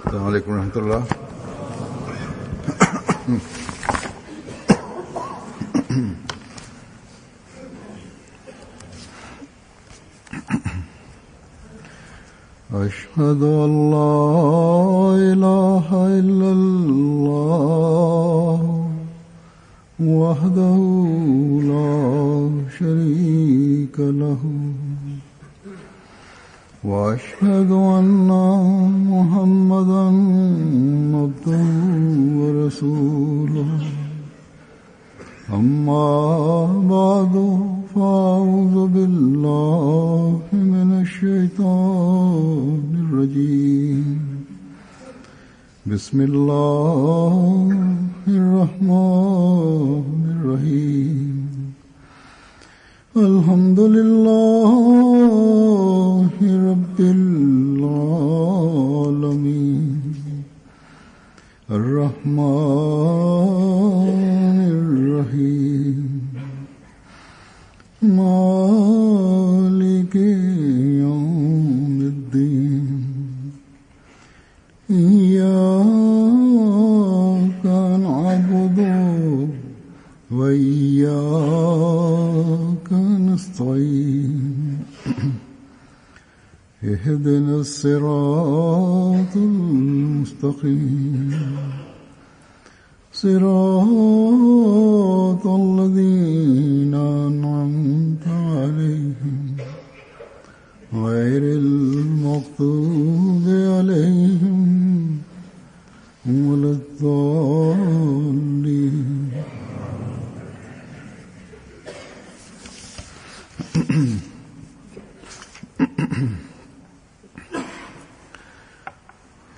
السلام عليكم ورحمة الله. أشهد أن لا إله إلا الله وحده لا شريك له وأشهد أن محمدا عبده ورسوله أما بعد فأعوذ بالله من الشيطان الرجيم بسم الله الرحمن الرحيم الحمد لله رب العالمين الرحمن الرحيم مالك يوم الدين إياك نعبد وإياك نستعين اهدنا الصراط المستقيم صراط الذين أنعمت عليهم غير المغضوب عليهم ولا الضالين.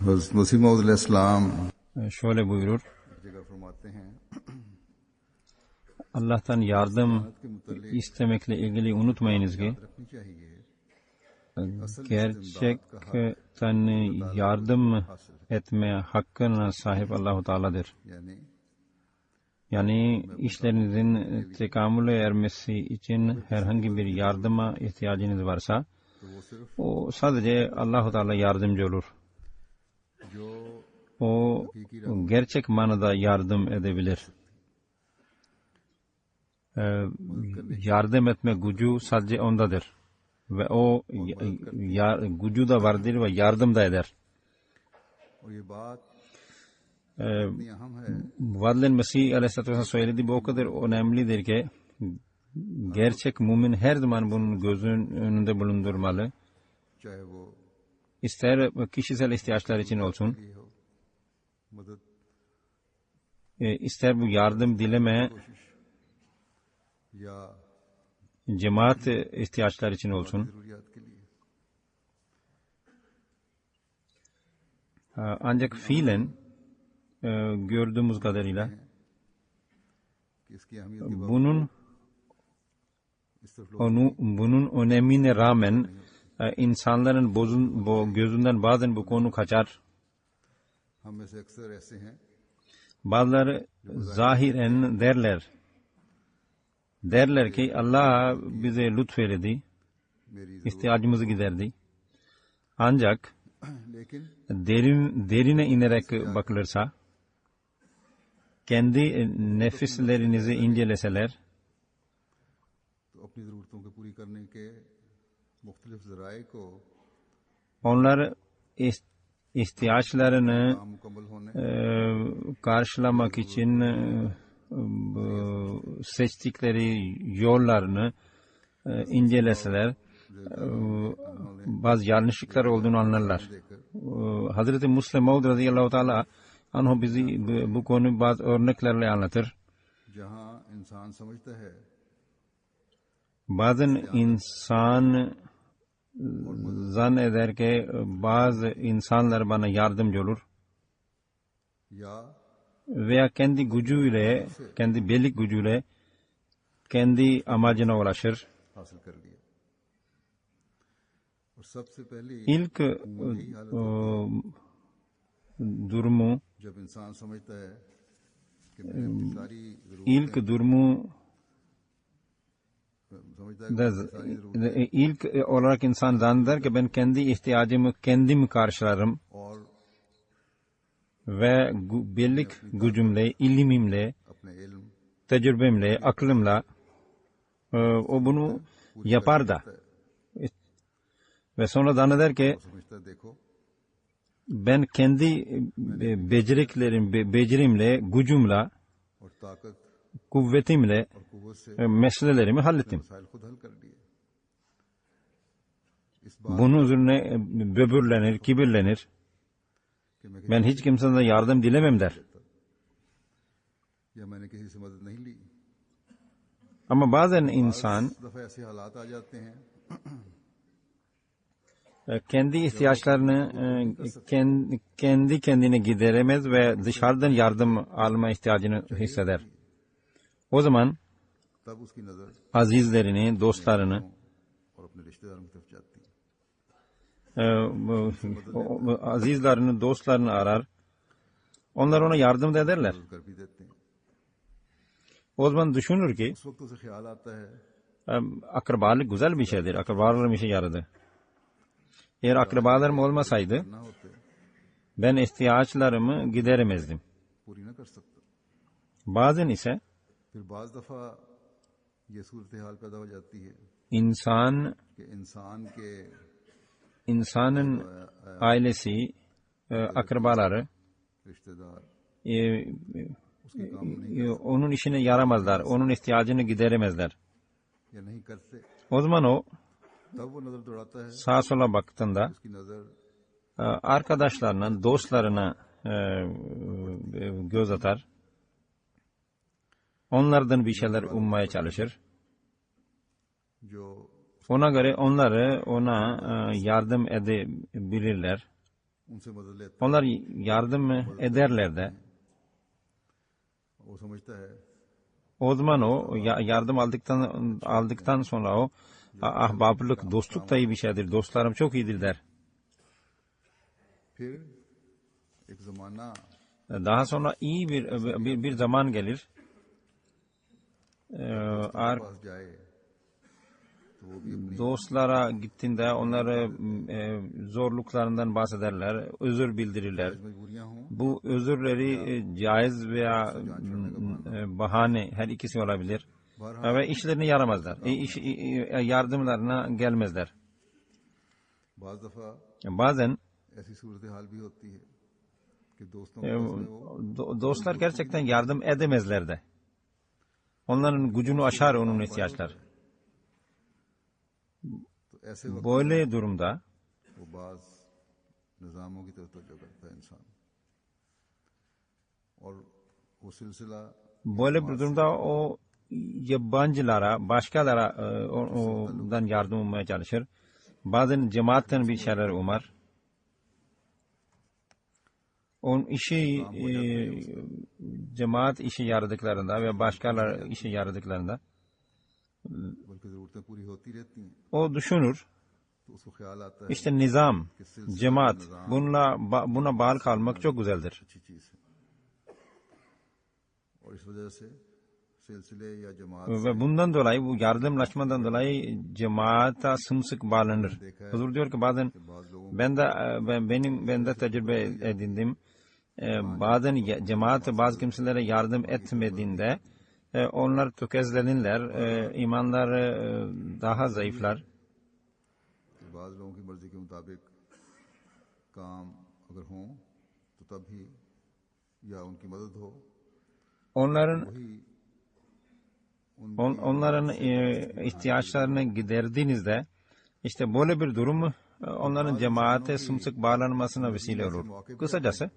Hazrat Masih Maud aleyhisselam şöyle buyurur: Allah'tan yardım istemekle ilgili unutmayınız ki gerçekten yardım etmeye hakkına sahip Allah-u Teala'dır. Yani işlerinizin tekamüle ermesi için herhangi bir yardıma ihtiyacınız varsa o sadece Allah-u Teala yardımcı olur. O gerçek manada yardım edebilir. Yardım etme gücü sadece ondadır. Ve o gücü de vardır ve yardım da eder. Vadlen Mesih Aleyhisselatü Vesselam söyledi, bu o kadar önemlidir ki gerçek mümin her zaman bunun gözünün önünde bulundurmalı. İster kişisel ihtiyaçlar için olsun, ister bu yardım dileme cemaat ihtiyaçlar için olsun. Ancak fiilen gördüğümüz kadarıyla bunun önemine rağmen insanların gözünden bazen bu konu kaçar. Bazıları zahiren derler ki Allah bize lütfeyledi, ihtiyacımızı giderdi. Ancak derine inerek bakılırsa, kendi nefislerinizi inceleseler, onlar ihtiyaçlarını karşılamak için seçtikleri yollarını inceleseler bazı yanlışlıklar olduğunu anlarlar. Hazreti Müslim Maud radıyallahu teala anhu bizi bu konu bazı örneklerle anlatır. Bazen insan zanneder ki bazı insanlar bana yardımcı olur veya kendi gücüyle, kendi birlik gücüyle kendi amacına ulaşır. İlk durumu ilk olarak insan zanneder ki ben kendi ihtiyacımı kendim karşılarım ve birlik gücümle, ilimimle, अपने इल्म tecrübemle, aklımla o bunu yapar da. Ve sonra zanneder ki समझता है, देखो ben kendi becerimle, gücümle, और ताकत kuvvetimle और कुव्वत से meselelerimi hallettim. मसाइल खुद हल कर लिए। इस बात Bunun üzerine böbürlenir, kibirlenir. कि मैं Ben hiç kimseden yardım dilemem der. या मैंने किसी से मदद नहीं ली। Ama bazen insan इस दफा ऐसे हालात आ जाते हैं kendi ihtiyaçlarını kendi kendine gideremez ve dışarıdan yardım alma ihtiyacını hisseder. O zaman तब उसकी नजर azizlerini, dostlarını, और अपने रिश्तेदारों की तरफ जाती है। azizlerini, dostlarını arar. Onlar ona yardım da ederler. मदद कर भी देते हैं। O zaman düşünür ki उस वक्त उसे ख्याल आता है akrabalık güzel bir şeydir. Akrabalarım işe yaradı. Eğer akrabalarım olmasaydı ना होते ben ihtiyaçlarımı gideremezdim. पूरी न कर सकता। Bazen ise फिर बाज दफा ये सूरत हाल पैदा हो जाती है insan, कि इंसान के insanın ailesi, akrabaları रिश्तेदार e, onun işine yaramazlar. Onun ihtiyacını gideremezler. या नहीं करते, O zaman o तब वो नजर दौड़ाता है। sağa sola baktığında उसकी नजर arkadaşlarına, dostlarına göz atar. Onlardan bir şeyler ummaya çalışır. जो Ona göre onları ona yardım edebilirler. उनसे मदद लेता Onlar yardım ederler de. है, वो समझता है O zaman o yardım aldıktan sonra o ahbaplık, dostluk da iyi bir şeydir. Dostlarım çok iyidir der. फिर एक जमाना Daha sonra iyi bir zaman gelir. पास जाए तो वो भी अपनी Dostlara gittiğinde onları zorluklarından bahsederler, özür bildirirler. मजबूरियां हों Bu özürleri caiz veya bahane her ikisi olabilir. Ve işlerini yaramazlar. Yardımlarına gelmezler. बाज दफा Bazen ऐसी सूरत हाल भी होती है कि दोस्तों के पास में वो dostlar gerçekten yardım edemezler de. Onların gücünü aşar onun ihtiyaçlar. तो ऐसे वक्त Böyle durumda वो बाज निज़ामों की तरफ तवज्जो करता है इंसान, और वो सिलसिला böyle bir durumda o yabancılara, başkalara ondan yardım ummaya çalışır. Bazen cemaatten bir şeyler umar. Onun işi cemaat işi yaradıklarında ve başkalar işi yaradıklarında बल्कि ज़रूरतें पूरी होती रहती हैं, o düşünür. तो उसको ख्याल आता है İşte nizam, cemaat, buna bağlı kalmak çok güzeldir. अच्छी चीज़ है, और इस वजह से सिलसिले या जमात Ve bundan dolayı, bu yardımlaşmadan dolayı cemaata sımsıkı bağlanır. Huzur diyor ki bazen बाज लोगों ben de tecrübe edindim. Bazen cemaat bazı kimselere yardım etmediğinde onlar tökezlenirler, imanları daha zayıflar. बाज लोगों की मर्जी के मुताबिक काम अगर हों तो तब ही, या उनकी मदद हो Onların वही onların ihtiyaçlarını giderdiğinizde işte böyle bir durum onların cemaate sımsıkı bağlanmasına vesile olur. Kısacası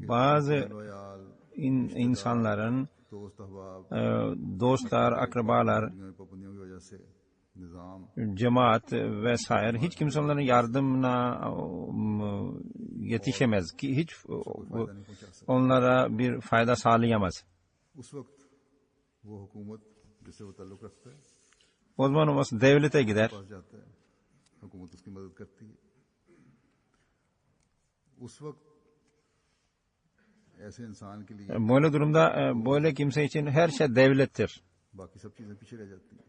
bazı लोयाल insanların दोस्त अहबाब dostlar, akrabalar, में पाबंदियों की वजह से निज़ाम cemaat vesaire hiç kimse onların yardımına yetişemez ki hiç फायदा नहीं पहुंचा सकता। onlara bir fayda sağlayamaz. उस वक्त वो हुकूमत जिससे वो ताल्लुक रखता है O zaman o devlete gider. पास जाता है, हुकूमत उसकी मदद करती है। उस वक्त ऐसे इंसान के लिए Böyle durumda böyle kimse için her şey devlettir. बाकी सब चीजें पीछे रह जाती हैं।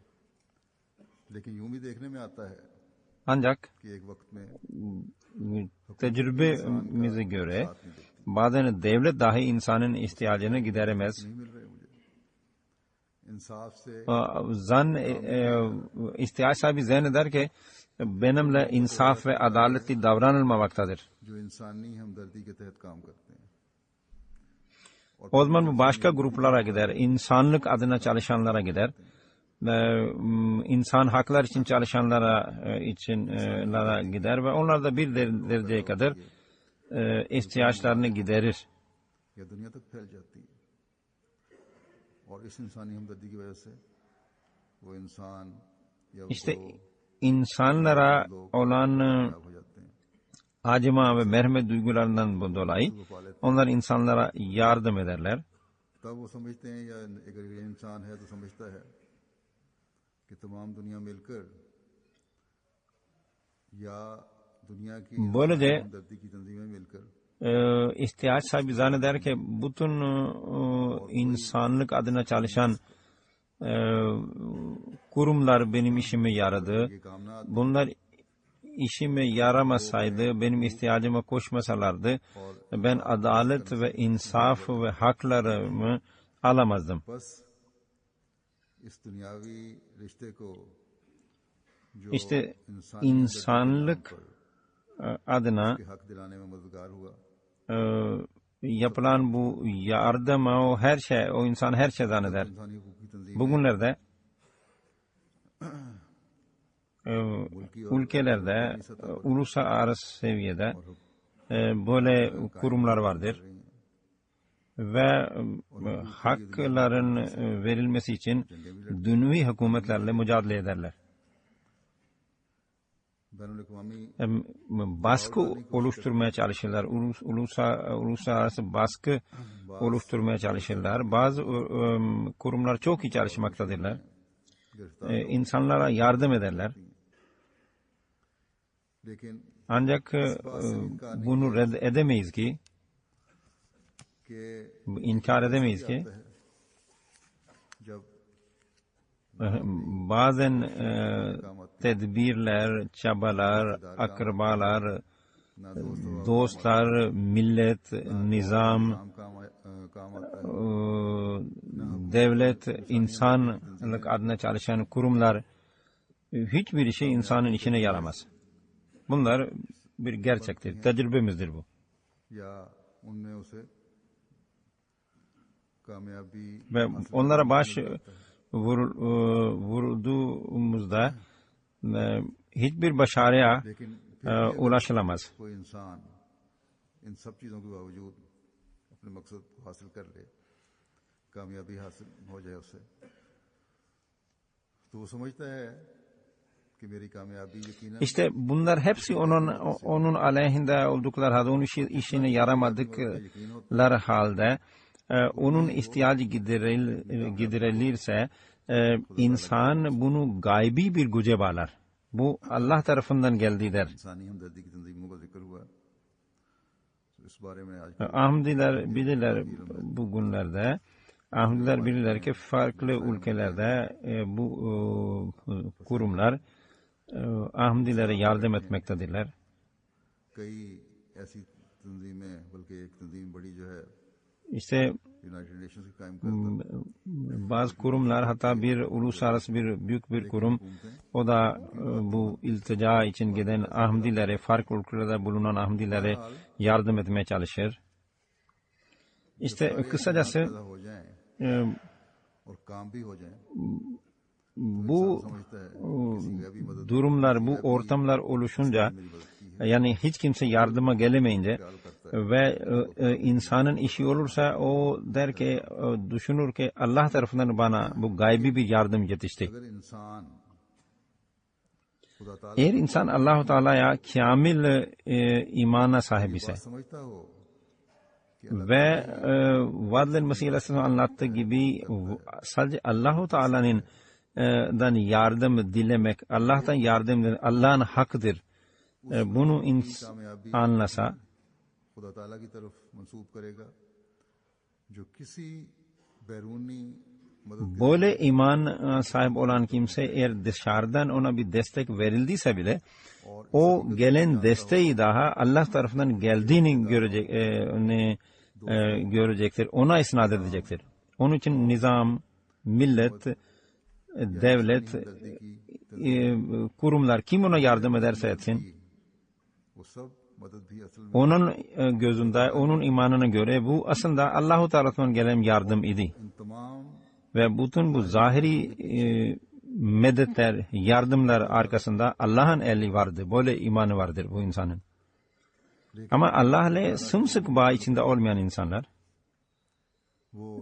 लेकिन यूं भी देखने में आता है Ancak कि एक वक्त में tecrübemize göre bazen devlet dahi insanın ihtiyacını gideremez. नहीं मिल रहे मुझे इंसाफ से İhtiyaç sahibi zanneder ki benimle insaf ve adaletli davranılmamaktadır. जो इंसानी हमदर्दी के तहत काम करते हैं O zaman bu başka gruplara gider, insanlık adına çalışanlara gider. İnsan haklar için çalışanlara gider ve onlar da bir dereceye kadar ihtiyaçlarını giderir. या दुनिया तक फैल जाती है और इस इंसानी हमदर्दी की वजह से वो इंसान या İşte insanlara olan हो जाते हैं acıma ve merhamet duygularından dolayı onlar insanlara yardım ederler. तब वो समझते हैं या अगर ये इंसान है तो समझता है कि तमाम दुनिया मिलकर या दुनिया की Böylece हमदर्दी की तंजीमें मिलकर ihtiyaç sahibi zanneder ki bütün insanlık adına çalışan kurumlar benim işime yaradı. ये कामना Bunlar işime yaramasaydı, benim ihtiyacıma koşmasalardı, ben adalet ve insaf ve haklarımı alamazdım. बस इस दुनियावी रिश्ते को जो İşte इंसानी insanlık adına के हक दिलाने में मददगार हुआ yapılan bu yardıma o insan her şey zanneder. इंसानी हकूक की तंजीम Bugünlerde ülkelerde uluslararası seviyede böyle kurumlar vardır ve hakların verilmesi için dünyevi hükümetlerle mücadele ederler. बैनुल-अक़वामी Baskı oluşturmaya çalışırlar. Uluslararası baskı oluşturmaya çalışırlar. Bazı kurumlar çok iyi çalışmaktadırlar. İnsanlara yardım ederler. लेकिन Ancak bunu edemeyiz ki, कि inkar edemeyiz ki जब bazen tedbirler, çabalar, akrabalar, ना दोस्तों dostlar, millet, nizam, काम आता है devlet, insanlık adına çalışan kurumlar hiçbir şey insanın işine yaramaz. Bunlar bir gerçektir, tecrübemizdir bu. या उनमें उसे कामयाबी Ve onlara vurduğumuzda hiçbir başarıya लेकिन ulaşılamaz. कोई इंसान इन सब चीज़ों के बावजूद अपने मकसद को हासिल कर ले कामयाबी हासिल हो जाए उससे तो वो समझता है कि मेरी कामयाबी यकीनन İşte bunlar hepsi onun aleyhinde oldukları halde, onun işine yaramadıkları halde, onun ihtiyacı giderilirse insan bunu gaybi bir güce bağlar. Bu Allah tarafından geldi der. इंसानी हमदर्दी की तंजीमों का जिक्र हुआ तो इस बारे में आज Ahmediler bilirler bugünlerde. Ahmediler bilirler ki farklı ülkelerde bu kurumlar Ahmedilere yardım etmektedirler. कई ऐसी तंजीमें बल्कि एक तंजीम बड़ी जो है İşte यूनाइटेड नेशंस की कायम करता bazı kurumlar, hatta bir uluslararası büyük bir kurum, o da bu iltica için giden Ahmedilere, farklı ülkelerde bulunan Ahmedilere yardım etmeye çalışır. İşte kısacası पैदा हो जाएं और काम भी हो जाएं bu समझता है किसी का भी मदद durumlar, bu ortamlar oluşunca, yani hiç kimse yardıma gelemeyince ve insanın işi olursa o der ki, düşünür ki Allah tarafından bana bu gaybi bir yardım yetişti. अगर इंसान खुदा ताला Eğer insan Allah-u Teala'ya kamil imana sahip ise समझता हो ve Vadl-i Mesih Aleyhisselam anlattığı gibi sadece Allah-u Teala'nın dan yardım dilemek, Allah'tan yardım dilemek Allah'ın hakkıdır. Bunu anlasa, खुदा ताला की तरफ मंसूब करेगा जो किसी बैरूनी मदद böyle iman sahip olan kimse eğer dışarıdan ona bir destek verildiyse bile o gelen desteği daha Allah tarafından geldiğini görecektir. Ona isnat edecektir. Onun için nizam, millet, devlet, kurumlar kim ona yardım ederse etsin, onun gözünde, onun imanına göre bu aslında Allah-u Teala'dan gelen yardım idi. Ve bütün bu zahiri medetler, yardımlar arkasında Allah'ın eli vardı. Böyle imanı vardır bu insanın. Ama Allah ile sımsıkı bağ içinde olmayan insanlar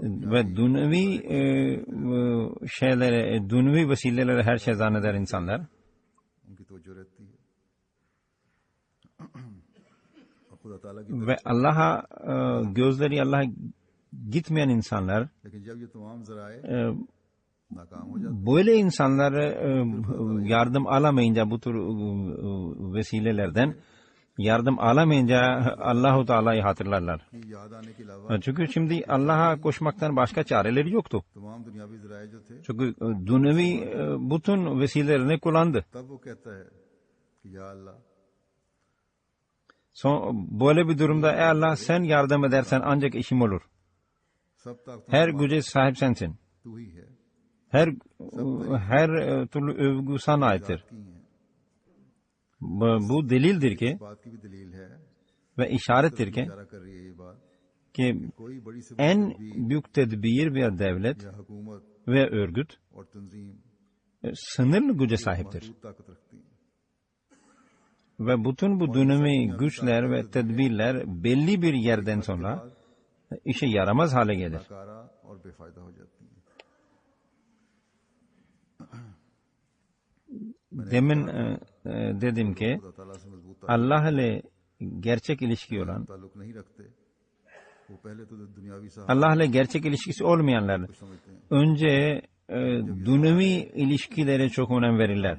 ve dünyevi şeylere, dünyevi vesileleri her şey zanneder insanlar. Ve Allah'a gözleri Allah'a gitmeyen insanlar, böyle insanlar yardım alamayınca bu tür vesilelerden yardım alamayınca Allah-u Teala'yı hatırlarlar. Çünkü şimdi Allah'a koşmaktan başka çareleri yoktu. Çünkü dünyevi bütün vesilelerini kullandı. Böyle bir durumda ey Allah sen yardım edersen ancak işim olur. Her güce sahip sensin. Her türlü övgü sana aittir. Bu delildir ki ve işarettir ki en büyük tedbir bir devlet ve örgüt sınırlı güce sahiptir. Ve bütün bu dünyevi güçler ve tedbirler belli bir yerden sonra işe yaramaz hale gelir. Demin dedim ki Allah ile gerçek ilişki olan, Allah ile gerçek ilişkisi olmayanlar önce dünyevi ilişkilere çok önem verirler.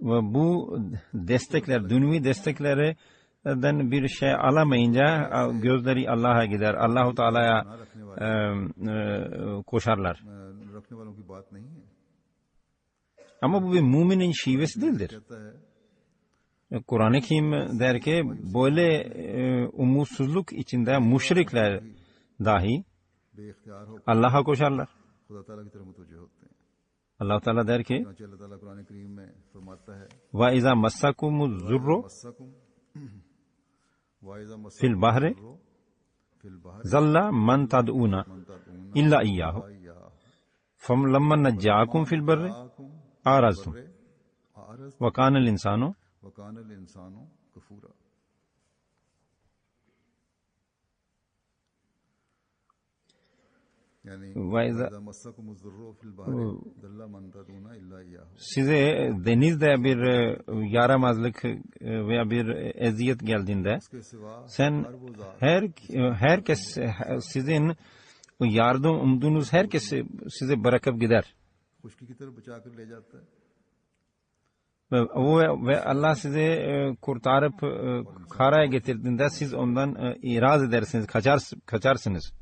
Ve bu destekler, dünyevi desteklerden bir şey alamayınca gözleri Allah'a gider. Allah-u Teala'ya koşarlar. Ama bu bir müminin şivesi değildir. Kur'an-ı Kerim der ki böyle umutsuzluk içinde müşrikler dahi Allah'a koşarlar. Allah Teala der ki ve izâ massakumuz zurru fil bahri zalla man tad'una illa iyyahu famlamma najja'akum fil barri araztum ve kânel insanu size denizde bir yaramazlık veya bir eziyet geldiğinde herkes sizin yardım umduğunuz herkes sizi bırakıp gider. Ve Allah sizi kurtarıp karaya getirdiğinde siz ondan iraz edersiniz, kaçarsınız.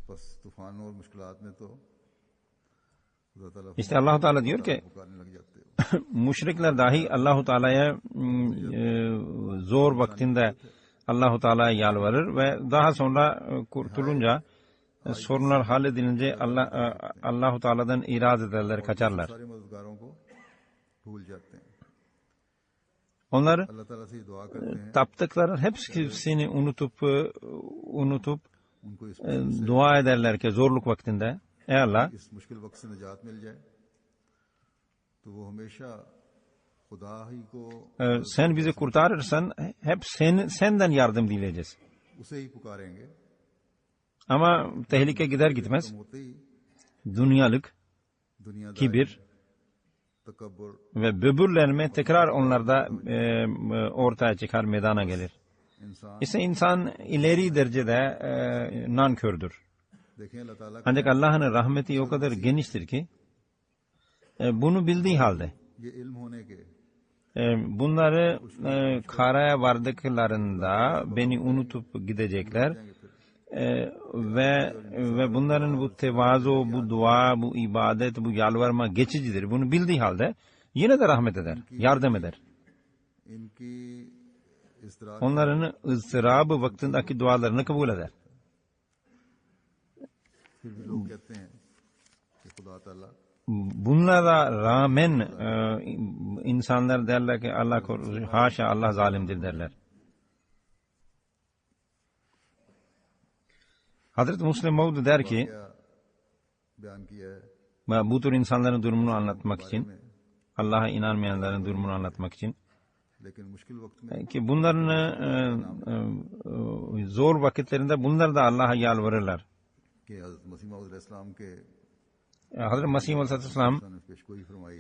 İşte Allah-u Teala diyor ki müşrikler dahi Allah-u Teala'ya zor vaktinde Allah-u Teala'ya yalvarır ve daha sonra kurtulunca sorunlar halledilince Allah-u Teala'dan iraz ederler, kaçarlar. Onlar taptıkları hepsini unutup dua ederler ki zorluk vaktinde ey Allah sen bizi kurtarırsan hep senden yardım dileyeceğiz. Ama tehlike gider gitmez dünyalık, kibir ve böbürlenme tekrar onlarda ortaya çıkar, meydana gelir. İşte insan ileri derecede nankördür. Ancak Allah'ın rahmeti o kadar geniştir ki bunu bildiği halde bunları karaya vardıklarında beni unutup gidecekler ve bunların bu tevazu, bu dua, bu ibadet, bu yalvarma geçicidir. Bunu bildiği halde yine de rahmet eder, yardım eder. इस्तरार onların ızdırabı vaktindeki dualarını kabul eder. फिर भी लोग कहते हैं कि खुदा ताला Bunlara rağmen insanlar derler ki Allah korusun, haşa Allah zalimdir derler. Hazreti Müslim Maud der ki, क्या बयान किया है bu tür insanların durumunu anlatmak için, Allah'a inanmayanların durumunu anlatmak için, लेकिन मुश्किल वक्त में ki bunların zor vakitlerinde bunlar da Allah'a yalvarırlar. कि हज़रत मसीह मौऊद अलैहिस्सलाम के Hazreti Mesih Aleyhisselam ने पेशगोई फरमाई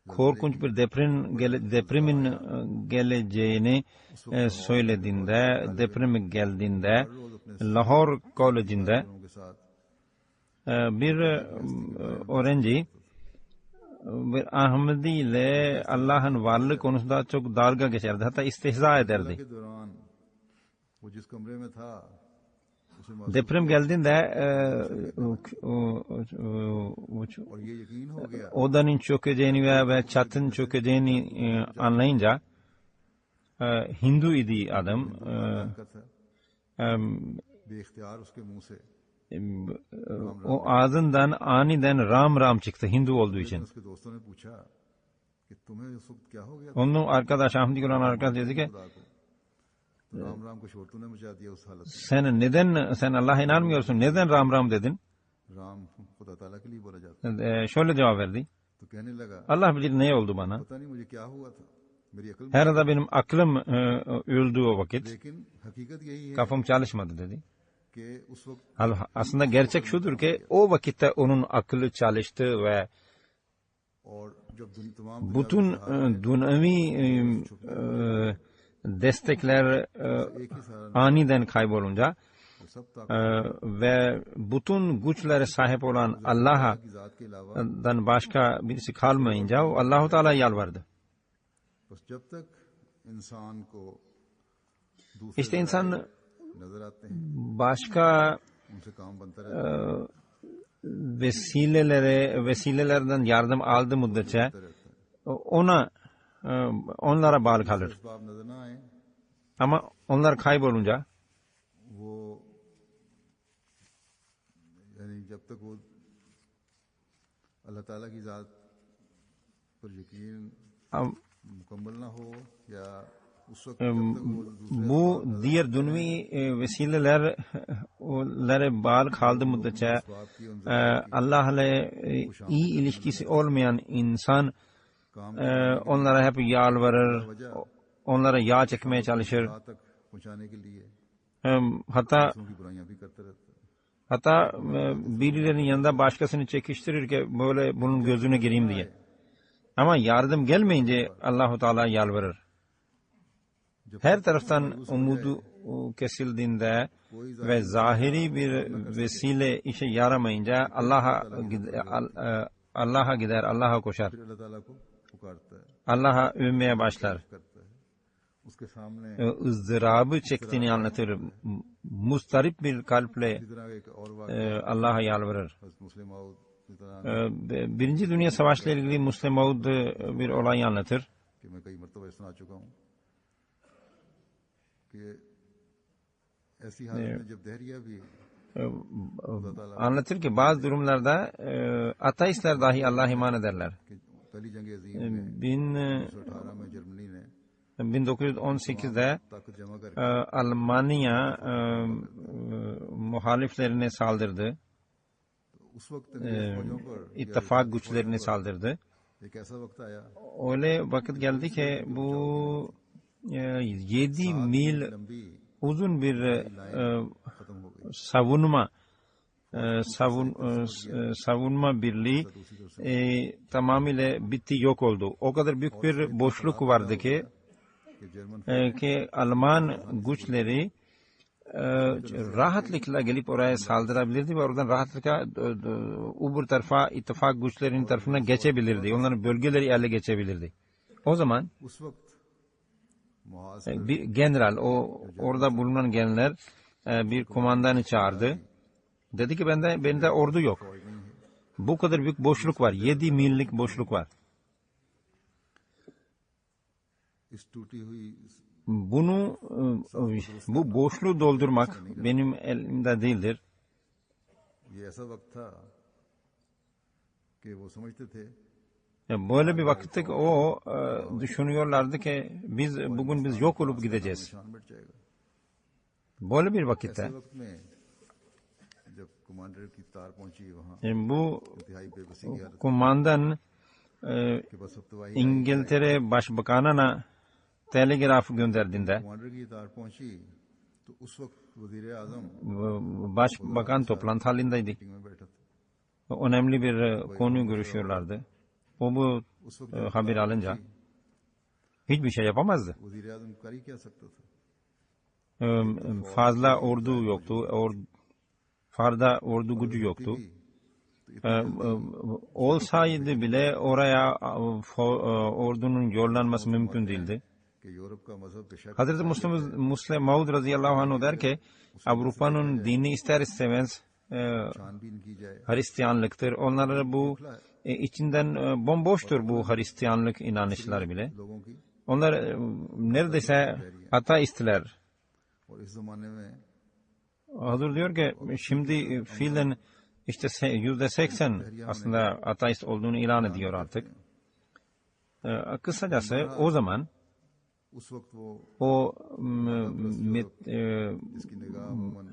korkunç bir depremin geleceğini söylediğinde, deprem geldiğinde Lahore College'inde के साथ bir öğrenci bir Ahmedi ile Allah'ın varlığı konusunda çok dalga geçerdi. Hatta istihza ederdi. के दौरान वो जिस कमरे में था उसे Deprem geldiğinde और ये यकीन हो गया odanın çökeceğini ve çatının çökeceğini anlayınca Hindu idi adam. का था बेइख्तियार उसके मुंह से O ağzından aniden Ram Ram çıktı Hindu olduğu için. उसके दोस्तों ने पूछा कि तुम्हें इस वक्त क्या हो गया Onun arkadaş Ahmedi olan arkadaş dedi ki खुदा को तो राम राम को शोर तूने मचा दिया उस हालत sen Allah'a inanmıyorsun, neden Ram Ram dedin? में राम खुदा ताला के लिए बोला जाता Şöyle cevap verdi. तो कहने लगा Allah bilir ne oldu bana. पता नहीं मुझे क्या हुआ था मेरी अकल में Herhalde benim aklım öldü o vakit. लेकिन हकीकत यही है Kafam çalışmadı dedi. कि उस वक्त Aslında gerçek şudur ki o vakitte onun aklı çalıştı ve और जब तमाम bütün dünyevi destekler एक ही सारा aniden kaybolunca सब ताकत ve bütün güçlere sahip olan Allah'a की जात के अलावा dan başka birisi kalmayınca o Allahu Teala yalvardı. बस जब तक इंसान को दूसरे İşte insan नजर आते हैं başka उनसे काम बनता रहता vesilelerden yardım aldığı müddetçe रहता है onlara bağlı kalır. असबाब नजर ना आए Ama onlar kaybolunca वो यानी जब तक वो अल्लाह ताला की जात पर यकीन मुकम्मल ना हो या उस वक्त जब तक वो दूसरे bu diğer dünyevi vesilelere bağlı kaldığı müddetçe असबाब की उन Allah ile iyi ilişkisi olmayan insan काम onlara hep yalvarır, onlara yağ çekmeye çalışır. वहां तक पहुंचाने के लिए Hatta दूसरों की बुराइयां भी करता रहता है Hatta birilerinin yanında başkasını çekiştirir ki böyle bunun gözüne gireyim diye. Ama yardım gelmeyince Allahu Teala yalvarır. Her taraftan umudu kesildiğinde ve zahiri bir vesile işe yaramayınca Allah'a gider, Allah'a koşar. फिर अल्लाह ताला को पुकारता है Allah'a övmeye başlar. करता है उसके सामने ızdırabı çektiğini anlatır. Mustarip bir kalple इसी तरह का एक और वाक़या Allah'a yalvarır. हज़रत मुस्लिम मऊद की तरह Birinci Dünya Savaşı ile ilgili Müslim Maud bir olay anlatır. कि मैं कई मरतबा सुना चुका हूँ कि ऐसी हालत में जब दहरिया भी Anlatır ki bazı durumlarda ateistler dahi Allah'a iman ederler. कि पहली जंग अजीम में 1918 में जर्मनी ने 1918'de ताकत जमा कर Almanya muhaliflerine saldırdı. उस वक्त अंग्रेज फौजों पर İttifak güçlerine saldırdı. एक ऐसा वक्त आया Öyle vakit geldi ki bu 7 mil लंबी uzun bir खत्म हो गई savunma birliği tamamıyla bitti, yok oldu. O kadar büyük bir boşluk vardı ki कि German ki Alman güçleri rahatlıkla gelip oraya saldırabilirdi ve oradan rahatlıkla öbür tarafa ittifak güçlerinin tarafına geçebilirdi. Onların bölgeleri ele geçebilirdi. O zaman उस वक्त मुहाज bir general, orada bulunan general bir kumandanı çağırdı. Dedi ki bende ordu yok. Bu kadar büyük boşluk var. 7 millik boşluk var. इस टूटी हुई bu boşluğu doldurmak benim elimde değildir. ये ऐसा वक्त था कि वो समझते थे Böyle bir vakitte o düşünüyorlardı ki bugün biz yok olup gideceğiz. निशान मिट जाएगा। Böyle bir ऐसे vakitte वक्त में जब कमांडर की तार पहुंची वहां bu इंतहाई बेबसी की हालत kumandan के बस वक्त İngiltere Başbakanına telgraf gönderdiğinde commander की तार पहुंची तो उस वक्त वजीर आजम başbakan toplantı halindeydi. मीटिंग में बैठा था। Önemli bir konuyu görüşüyorlardı. O bu उस वक्त haberi alınca hiçbir şey yapamazdı. वजीर आजम कर ही क्या सकता था। Fazla ordu yoktu. Fazla ordu gücü yoktu. Olsaydı bile oraya ordunun yollanması mümkün değildi. कि यूरोप का मजहब के शक Hazreti Müslim Maud radıyallahu anh der ki Avrupa'nın dini ister istemez छानबीन की जाए। Hristiyanlıktır. Onları bu içinden bomboştur bu Hristiyanlık inanışları bile. लोगों की Onlar neredeyse ateistler. और इस जमाने में Hazır diyor ki şimdi fiilen işte %80 aslında ateist olduğunu ilan ediyor artık. Kısacası o zaman उस वक्त वो o इसकी निगाह अमूमन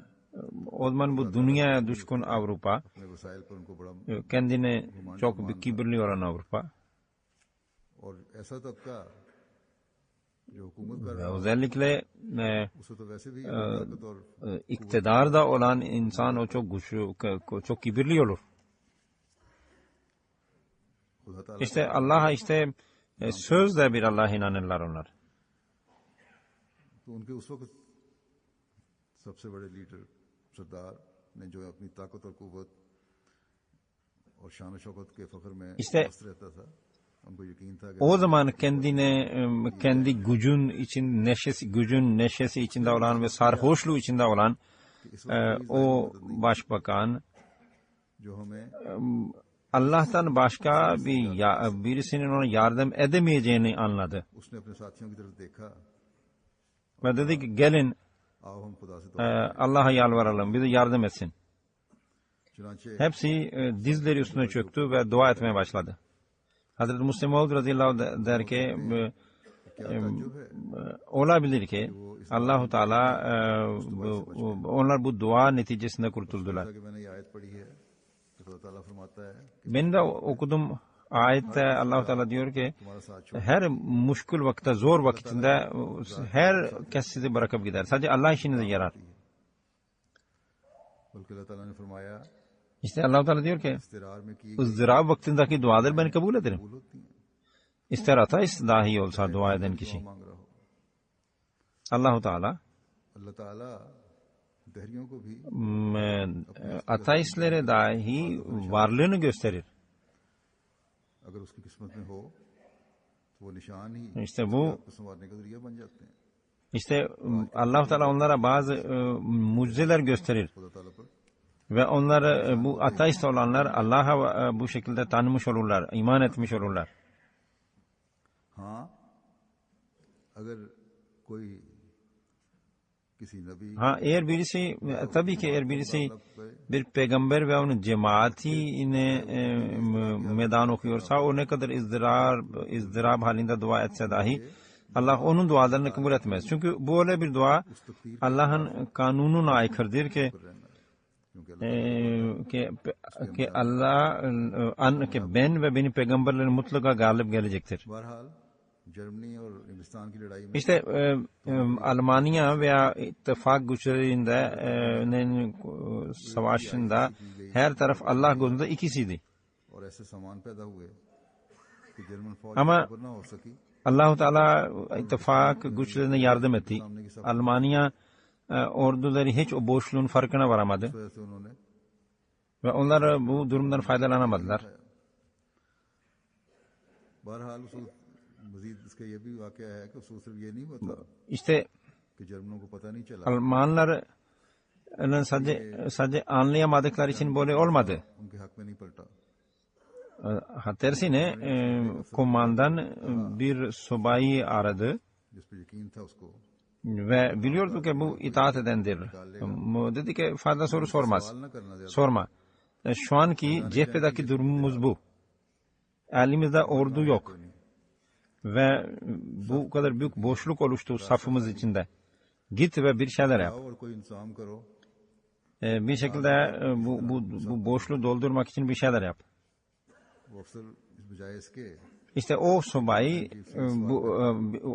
o zaman bu dünyaya düşkün Avrupa, अपने वसाइल पर उनको बड़ा kendini çok bir kibirli olan Avrupa और ऐसा तबका जो हुकूमत कर ve रहा है özellikle उसे तो वैसे भी ताकत और iktidarda olan insan o çok güçlü, çok kibirli olur. खुदा ताला İşte Allah'a sözle bir Allah'a inanırlar onlar. तो उनके उस वक्त सबसे बड़े लीडर सरदार ने जो अपनी ताकत और कुव्वत और शान शौकत के फख्र में İşte मस्त रहता था उनको यकीन था कि o zaman kendi gücün neşesi içinde olan ve sarhoşluğu içinde olan o başbakan जो हमें Allah'tan başka birisinin ona yardım edemeyeceğini anladı. उसने अपने साथियों की तरफ देखा। Ve dedi ki gelin आओ हम खुदा से Allah'a yalvaralım, bize yardım etsin. चुनाचे Hepsi dizleri üstüne çöktü ve dua etmeye başladı. Hazreti Müslim Maud radıyallahu anh der ki क्या ताज्जुब है olabilir ki Allahu Teala onlar bu dua neticesinde kurtuldular. कि मैंने ये आयत पढ़ी है कि खुदा ताला फरमाता है Ben de okudum ayette Allahu Teala diyor ki तुम्हारा साथ छोड़ her müşkül vakitte, zor vakitinde herkes sizi bırakıp gider. Sadece Allah işinize yarar. बल्कि अल्लाह ताला ने फरमाया İşte Allah Teala diyor ki इस्तिरार में की ızdırap vaktindeki duadır ben kabul ederim. कबूल होती हैं। İster ateist dahi olsa dua eden kişi. दुआ मांग रहा हो Allah-u Teala अल्लाह ताला दहरियों को भी ateistlere dahi varlığını gösterir. अगर उसकी किस्मत में हो तो वो निशान ही İşte bu आपको संवारने का जरिया बन जाते हैं İşte Allah Teala onlara bazı mucizeler gösterir खुदा ताला पर। ve onlar bu ateist olanlar Allah'a bu şekilde tanımış olurlar, iman etmiş olurlar. हाँ अगर कोई किसी नबी Eğer birisi tabii ki eğer birisi bir peygamber ve onun cemaatine meydan okuyorsa o ne kadar ızdırap halinde dua etse dahi Allah onun dualarını kabul etmez. Çünkü bu öyle bir dua Allah'ın kanununa aykırıdır ki Allah ki ben ve benim peygamberlerim mutlaka galip gelecektir. बहरहाल जर्मनी और इंग्लिस्तान की लड़ाई में İşte Almanya veya ittifak güçlerinin savaşında her taraf Allah gözünde ikisiydi. और ऐसे सामान पैदा हुए कि जर्मन फौज Ama खबर ना हो सकी Allah-u Teala ittifak güçlerine yardım etti. Almanya orduları hiç o boşluğun farkına varamadı. इस वजह से उन्होंने Ve onlar bu durumdan faydalanamadılar. बहरहाल मजीद इसका यह भी वाकया है कि अफसोस सिर्फ ये नहीं हुआ था İşte कि जर्मनों को पता नहीं चला Almanlar sadece anlayamadıkları için böyle olmadı. उनके हक में नहीं पलटा Tersine kumandan bir subayı aradı जिस पर यकीन था उसको Ve biliyordu ki bu itaat edendir. Dedi ki fazla soru sormaz. सवाल न करना ज्यादा। Sorma. Şu anki cephedeki durumumuz bu. Elimizde ordu yok. Ve bu kadar büyük boşluk oluştu safımız içinde. Git ve bir şeyler yap. आओ और कोई इंतजाम करो। Bir şekilde bu boşluğu doldurmak için bir şeyler yap. वो अफसर इस बजाय इसके İşte o subayı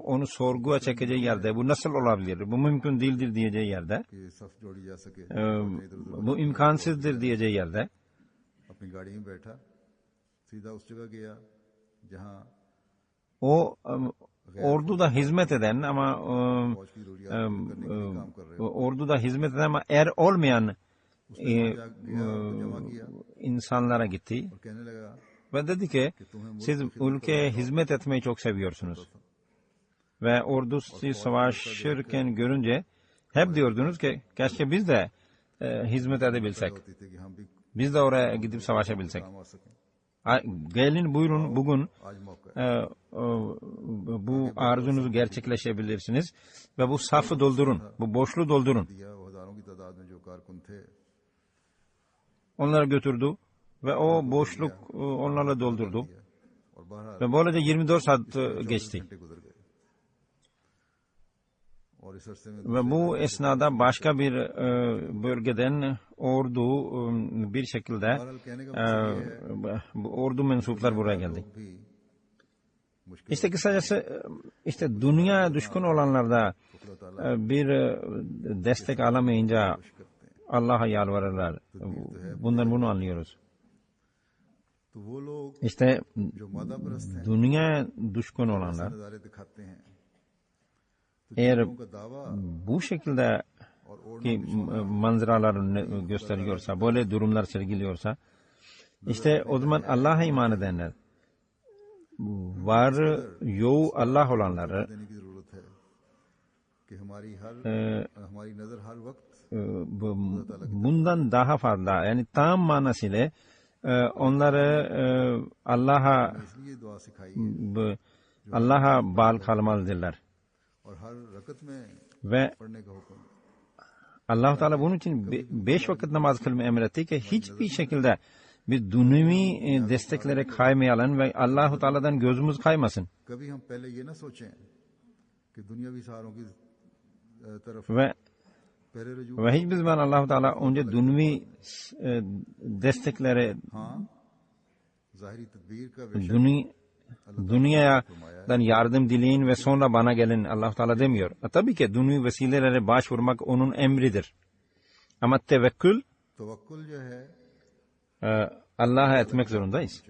onu sorguya çekeceği yerde bu nasıl olabilir, bu mümkün değildir diyeceği yerde, कि सफ जोड़ी जा सके bu imkansızdır diyeceği yerde अपनी गाड़ी में बैठा सीधा उस जगह गया जहां o orduda hizmet eden ama फौज की जरूरियात पूरी करने के लिए काम कर रहे orduda hizmet eden ama olmayan जमा किया insanlara gitti और कहने लगा ve dedi ki siz ülkeye hizmet etmeyi çok seviyorsunuz ve ordu savaşırken görünce hep diyordunuz ki keşke biz de hizmet edebilsek, होती थी कि हम भी biz de oraya gidip savaşabilsek. काम आ सकें। Gelin buyurun bugün आज मौका है। bu arzunuzu gerçekleşebilirsiniz ve bu safı doldurun, bu boşluğu doldurun. दिया वो हजारों की तादाद में जो कारकुन थे Onları götürdü ve o boşluk onlarla doldurdu. और बहरहाल Ve böylece 24 saat geçti. घंटे गुजर गए और इस अरसे में Ve bu esnada başka bir bölgeden ordu bir şekilde बहरहाल कहने का bu ordu mensuplar buraya geldi. लोग भी मुश्किल İşte kısacası işte dünya düşkün olanlarda खुदा ताला bir destek alamayınca करते हैं। Allah'a yalvarırlar. Bundan bunu anlıyoruz. तो वो लोग İşte जो मादा परस्त हैं dünya düşkün olanlar नजारे दिखाते हैं तो eğer लोगों का दावा bu şekilde और ओढ़ना ki manzaralar gösteriyorsa, böyle durumlar sergiliyorsa, işte o zaman Allah'a iman edenler, var yoğu Allah olanları देने की जरूरत है कि हमारी नजर हर वक्त bundan daha fazla, yani tam manasıyla onları Allah'a इसलिए दुआ सिखाई Allah'a bağlı kalmalıdırlar. और हर रकत में Ve पढ़ने का हुक्म Allah Teala bunun için 5 vakit namaz kılmayı emretti ki hiçbir şekilde bir dünyevi desteklere kaymayalım ve Allah Teala'dan gözümüz kaymasın. कभी हम पहले ये ना सोचें कि दुनियावी सहारों की तरफ Ve पहले रजू ve hiçbir zaman Allah Teala önce dünyevi desteklere हाँ जाहिरी तदबीर का बेशक dünyadan yardım dileyin ve sonra bana gelin Allah Teala demiyor. Tabii ki dünyevi vesilelere başvurmak onun emridir. Ama tevekkül तवक्कुल जो है Allah'a etmek zorundayız.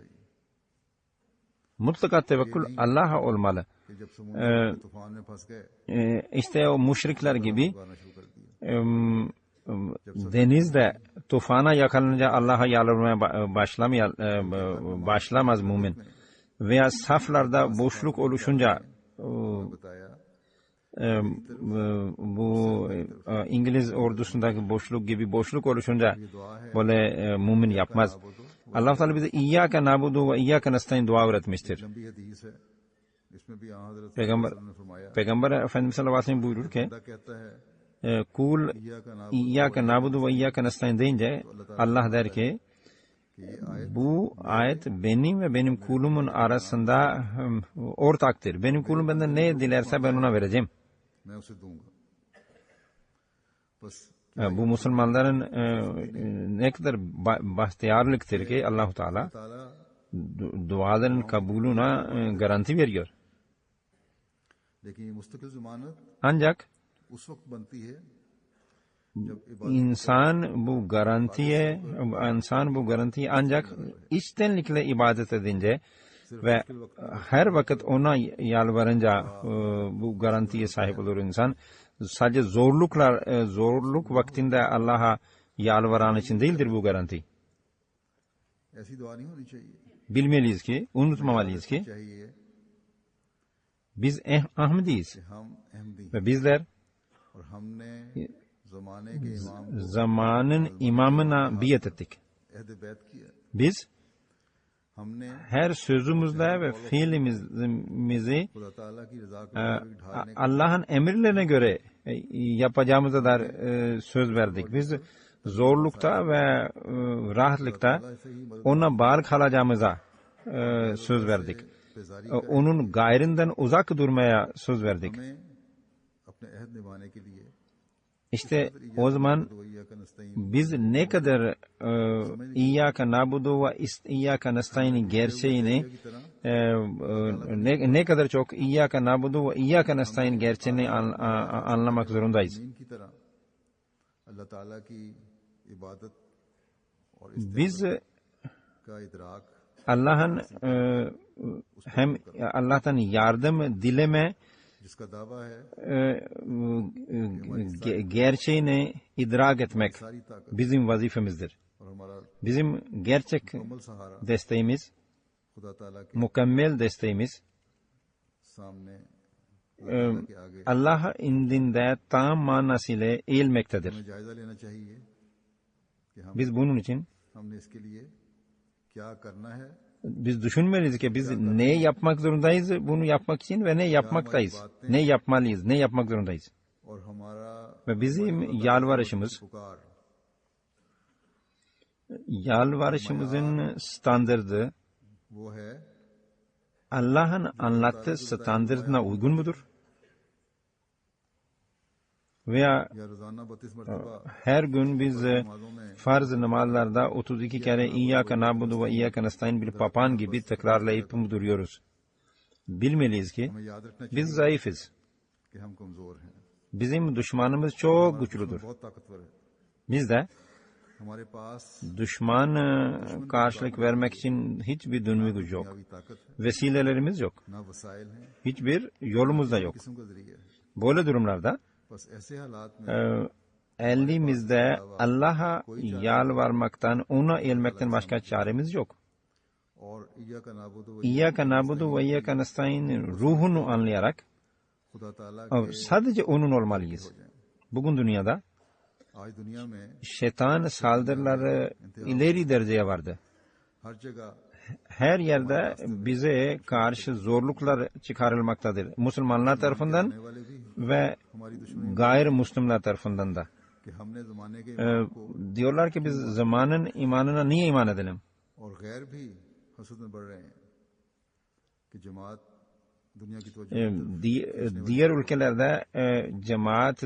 Mutlaka tevekkül Allah'a olmalı. कि जब समुद्र के तूफान में फंस गए İşte o müşrikler gibi गाना शुरू कर दिया denizde tufana yakalanınca Allah'a yalvarmaya başlamaz mümin. Veya saflarda boşluk oluşunca बताया bu İngiliz ordusundaki boşluk gibi boşluk oluşunca böyle mümin yapmaz. Allah Teala bize İyyâke na'budu ve İyyâke nestaîn dua öğretmiştir. लंबी हदीस है इसमें भी यहाँ हजरत Peygamber ने फरमाया Peygamber Efendimiz sallallahu aleyhi ve sellem buyurur ki बंदा कहता है kul इय्या का नाम İyyâke na'budu ve İyyâke nestaîn deyince Allah der ki कि ये आयत bu ayet benim ve benim kulumun arasında ortaktır. Benim kulum benden ne dilerse ben ona vereceğim. मैं उसे दूंगा बस Bu Müslümanların ne kadar bahtiyarlıktır ki Allah-u Teala ताला duaların kabulüne garanti veriyor. लेकिन ये मुस्तकिल जमानत Ancak उस वक्त बनती है insan bu garantiyi ancak içtenlikle ibadet edince ve her vakit ona yalvarınca bu garantiye sahip olur insan. Sadece zorluk vaktinde Allah'a yalvaran için değildir bu garanti. ऐसी दुआ नहीं होनी चाहिए Bilmeliyiz ki, unutmamalıyız ki चाहिए biz Ahmediyiz कि हम Ahmadi ve bizler और हमने जमाने के इमाम zamanın imamına biat ettik. अहद बैत किया Biz हमने her sözümüzle ve fiilimizi खुदा ताला की रजा के मुताबिक ढालने Allah'ın emirlerine göre yapacağımıza dair söz verdik. Biz zorlukta ve rahatlıkta से ही मदद ona bağlı kalacağımıza söz verdik. बेजारी Onun gayrinden uzak durmaya söz verdik. हमें अपने अहद निभाने के लिए İşte o zaman दुआया का नस्तईन biz ne kadar İyyâke na'budu ve İyyâke nestaîn gerçeğini की तरह ne kadar çok İyyâke na'budu ve İyyâke nestaîn gerçeğini anlamak zorundayız. नींद की तरह अल्लाह ताला की इबादत और Biz इसका इदराक Allah'ın hem Allah'tan yardım dileme जिसका दावा है gerçeğini idrak etmek सारी ताकत bizim vazifemizdir. और हमारा Bizim gerçek मुकम्मल सहारा desteğimiz, खुदा ताला के mükemmel desteğimiz सामने खुदा ताला के आगे Allah indinde tam manasıyla eğilmektedir. हमें जायजा लेना चाहिए कि Biz bunun için हमने इसके लिए क्या करना है biz düşünmeliyiz ki biz ne yapmak zorundayız bunu yapmak için ve ne yapmaktayız. Ne yapmalıyız, ne yapmak zorundayız. और हमारा Ve bizim yalvarışımız, पुकार yalvarışımızın standardı वो है Allah'ın anlattığı standartına uygun mudur? Veya या रोजाना 32 मरतबा her gün biz नमाजों में farz namazlarda 32 kere İyyâke na'budu ve İyyâke nestaîn bir papağan gibi tekrarlayıp mı duruyoruz? Bilmeliyiz ki हमें याद रखना चाहिए biz zayıfız. कि हम कमजोर हैं Bizim düşmanımız çok güçlüdür. बहुत ताकतवर है Biz de हमारे पास düşman karşılık vermek için hiçbir dünvi güç yok. दुनियावी ताकत है Vesilelerimiz yok. ना वसाइल हैं Hiçbir yolumuz da yok. किस्म का जरिया है Böyle durumlarda बस ऐसे हालात में elimizde Allah'a yalvarmaktan, ona eğilmekten başka çaremiz yok. और ईया का नाबुद व İyyâke na'budu ve İyyâke nestaîn ruhunu anlayarak खुदा ताला के sadece onun olmalıyız. Bugün dünyada आज दुनिया में şeytan saldırıları ileri dereceye vardı. हर जगह Her yerde bize karşı zorluklar çıkarılmaktadır. Müslümanlar tarafından आने वाले भी ve हमारी दुश्मनी gayrimüslimler tarafından da. कि हमने जमाने के ईमान को Diyorlar ki biz zamanın imanına niye iman edelim? और गैर भी हसद में बढ़ रहे हैं कि जमात दुनिया की तवज्जो Diğer ülkelerde cemaat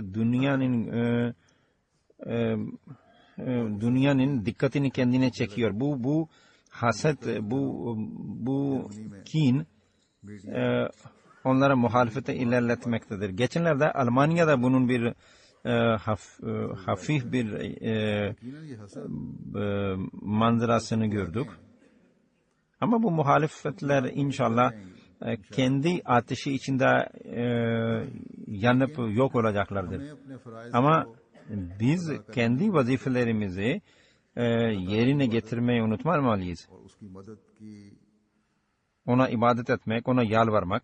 dünyanın dikkatini kendine çekiyor. Bu haset, bu kin onlara muhalefete ilerletmektedir. Geçenlerde Almanya'da bunun bir hafif bir यकीनन ये हसद manzarasını gördük. Ama bu muhalefetler inşallah kendi ateşi içinde yanıp yok olacaklardır. हमें अपने फराइज Ama biz kendi vazifelerimizi yerine getirmeyi unutmamalıyız. और उसकी मदद की Ona ibadet etmek, ona yalvarmak,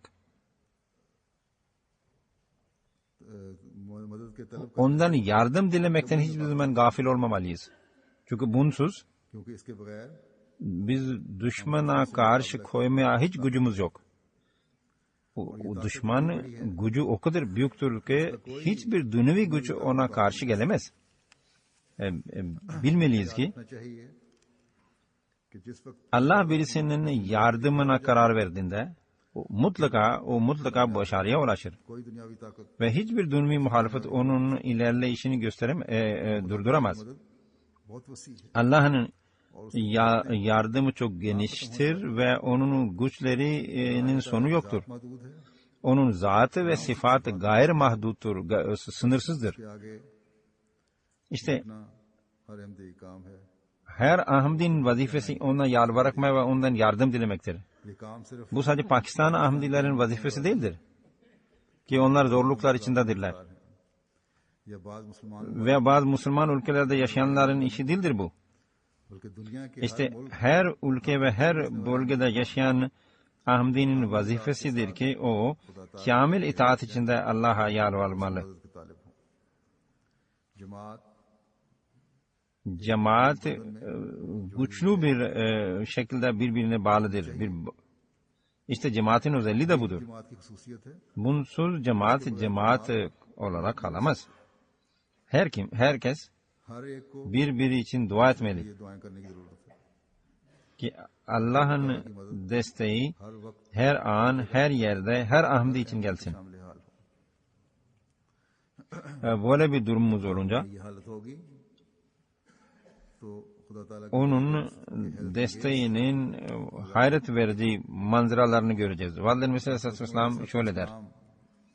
मदद के तलब ondan yardım dilemekten hiçbir zaman gafil olmamalıyız. Çünkü bunsuz क्योंकि इसके बगैर biz düşmana karşı koymaya hiç gücümüz yok. O düşman gücü o kadar büyüktür ki hiçbir dünyevi güç ona karşı gelemez. Bilmeliyiz ki रखना चाहिए कि जिस वक्त Allah birisinin yardımına karar verdiğinde o mutlaka başarıya ulaşır. कोई दुनियावी ताकत Ve hiçbir dünyevi muhalefet onun ilerleyişini durduramaz. मदद बहुत वसी है Allah'ın yardımı çok geniştir ve onun güçlerinin sonu yoktur. महदूद है Onun zatı ve sıfatı gayr mahduttur, sınırsızdır. के आगे İşte अपना हर अहमदी काम है her Ahmedi'nin vazifesi ona yalvarmak ve ondan yardım dilemektir. ये काम सिर्फ Bu sadece Pakistan Ahmedilerin vazifesi değildir. Ki onlar zorluklar içindedirler. या बाज मुसलमान Ve bazı Müslüman ülkelerde yaşayanların işi değildir bu. बल्कि दुनिया के İşte her ülke ve her bölgede yaşayan Ahmedi'nin vazifesidir ki o kamil itaat içinde Allah'a yalvarmalı. मदद के तालिब हों जमात cemaat güçlü bir şekilde birbirine bağlıdır. İşte cemaatin özelliği de budur. जमात की खसूसियत है Bunsuz cemaat olarak kalamaz. Herkes हर एक को birbiri için dua etmeli ये दुआएं करने की जरूरत है ki Allah'ın desteği हर वक्त her an, her yerde, her ahmdi için gelsin. शामिल हाल हो Böyle bir durumumuz olunca ये हालत होगी तो खुदा ताला की onun desteğinin hayret verici manzaralarını göreceğiz. Validem Aleyhisselam şöyle der.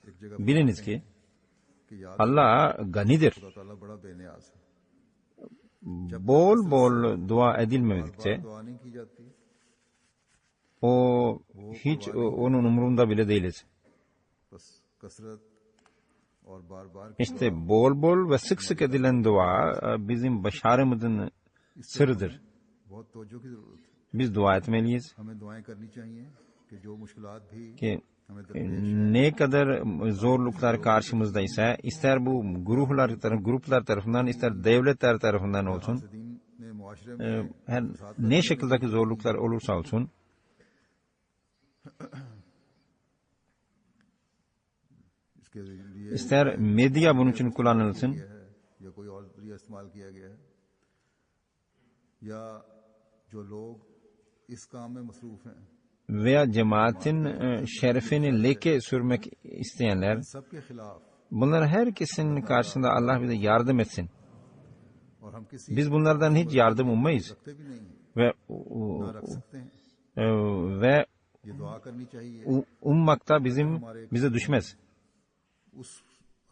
एक जगह Biliniz ki कि याद Allah ganidir. खुदा ताला बड़ा बेनियाज है Bol bol dua edilmedikçe दुआ नहीं की जाती o hiç onun umurunda bile değiliz. बस कसरत और बार बार İşte bol bol ve sık sık edilen dua bizim başarımızın sırrıdır. बहुत तवज्जो की जरूरत है Biz dua etmeliyiz हमें दुआएं करनी चाहिए कि जो मुश्किलात भी ki हमें ne kadar zorluklar karşımızdaysa ister bu gruplar tarafından ister devletler tarafından olsun दीन ने मुआशरे में her ne şekildeki zorluklar olursa olsun इसके लिए ister medya bunun için kullanılsın है या कोई और जरिया इस्तेमाल किया गया है या जो लोग इस काम में मसरूफ हैं veya cemaatin şerefini leke sürmek isteyenler सबके खिलाफ bunlar herkesin karşısında Allah bize yardım etsin. और हम किसी Biz bunlardan hiç yardım ummayız रखते भी नहीं ve ना रख सकते हैं ve ये दुआ करनी चाहिए ummak da bize düşmez. उस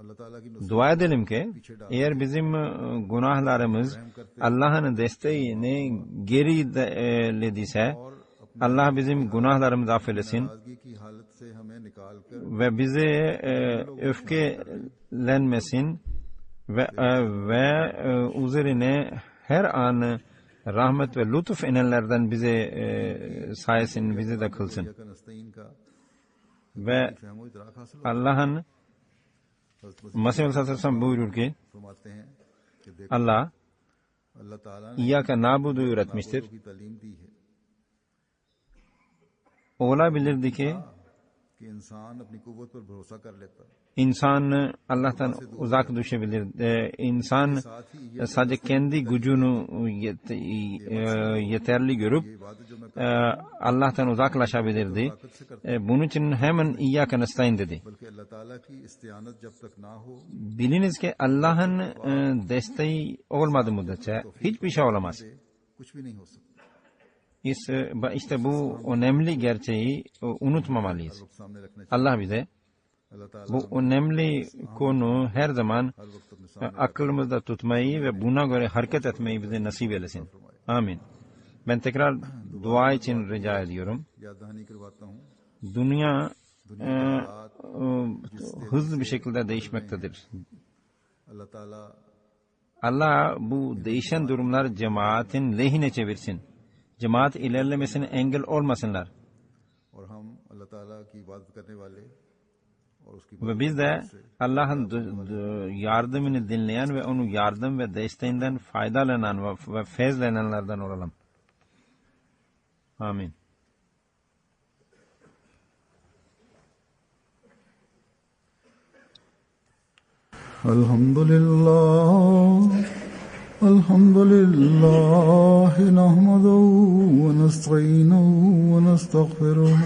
अल्लाह ताला की Nusrat Dua edelim ki eğer bizim günahlarımız Allah'ın desteğini gerilediyse और अपनी Allah bizim günahlarımızı affetsin नाराजगी की हालत से हमें निकाल कर ve bize öfkelenmesin ve üzerine her an rahmet ve lütuf inenlerden bize sayesin, bizi de kılsın. का नस्तईन का Ve फहमो इदराक हासिल Allah'ın हज़रत Mesih Aleyhisselam buyurur ki फरमाते हैं कि देखो Allah अल्लाह ताला ने İyyâke nâbudu öğretmiştir. की तालीम दी है Olabilirdi ki कि इंसान अपनी कुव्वत पर भरोसा कर लेता insan Allah'tan uzak düşebilir. İnsan sadece kendi gücünü yeterli görüp ये इबादत जो मैं Allah'tan uzaklaşabilirdi. Bunun için hemen İyyâke nestaîn dedi. बल्कि अल्लाह ताला की इस्तियानत जब तक ना हो Biliniz ki Allah'ın desteği olmadığı müddetçe hiçbir şey olamaz. कुछ भी नहीं हो सकता İşte bu önemli gerçeği unutmamalıyız. वक्त सामने रखना चाहिए Allah bize अल्लाह ताला bu önemli konu her zaman हर वक्त अपने सामने aklımızda tutmayı ve buna göre hareket etmeyi bize nasip eylesin. Amin. Ben tekrar dua için rica ediyorum. याद दहानी करवाता हूँ Dünya hızlı bir şekilde değişmektedir. अल्लाह ताला Allah bu değişen durumlar cemaatin lehine çevirsin. Cemaat ilerlemesine engel olmasınlar. और हम अल्लाह ताला की इबादत करने वाले और उसकी Ve biz de Allah'ın yardımını dinleyen ve onun yardım ve desteğinden faydalanan ve feyzlenenlerden olalım. Amin. الحمد لله نحمده ونستعينه ونستغفره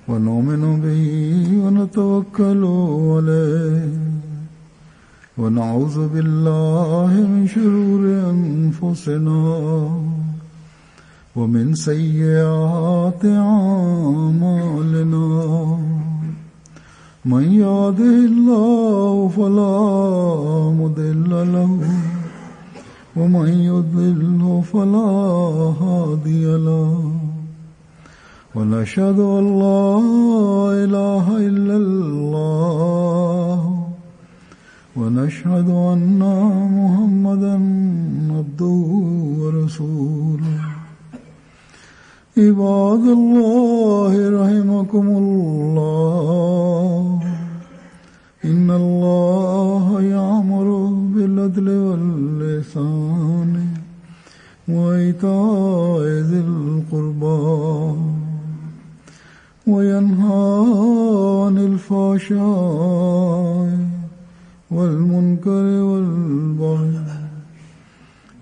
ونؤمن به ونتوكل عليه ونعوذ بالله من شرور أنفسنا ومن سيئات أعمالنا من يهده الله فلا مضل له ومن يضلل فلا هادي له ونشهد أن لا إله إلا الله ونشهد أن محمدا عبده ورسوله عباد الله رحمكم الله إن الله يأمر بالعدل بالعدل والإحسان وإيتاء ذي القربى وينهى عن الفحشاء والمنكر والبغي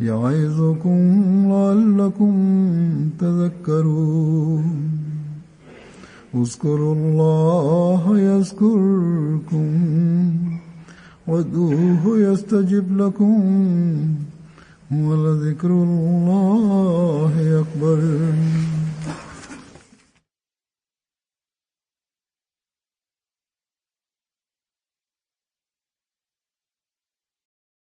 يعظكم لعلكم تذكرون اذكروا الله يذكركم وادعوه يستجب لكم ولذكر الله أكبر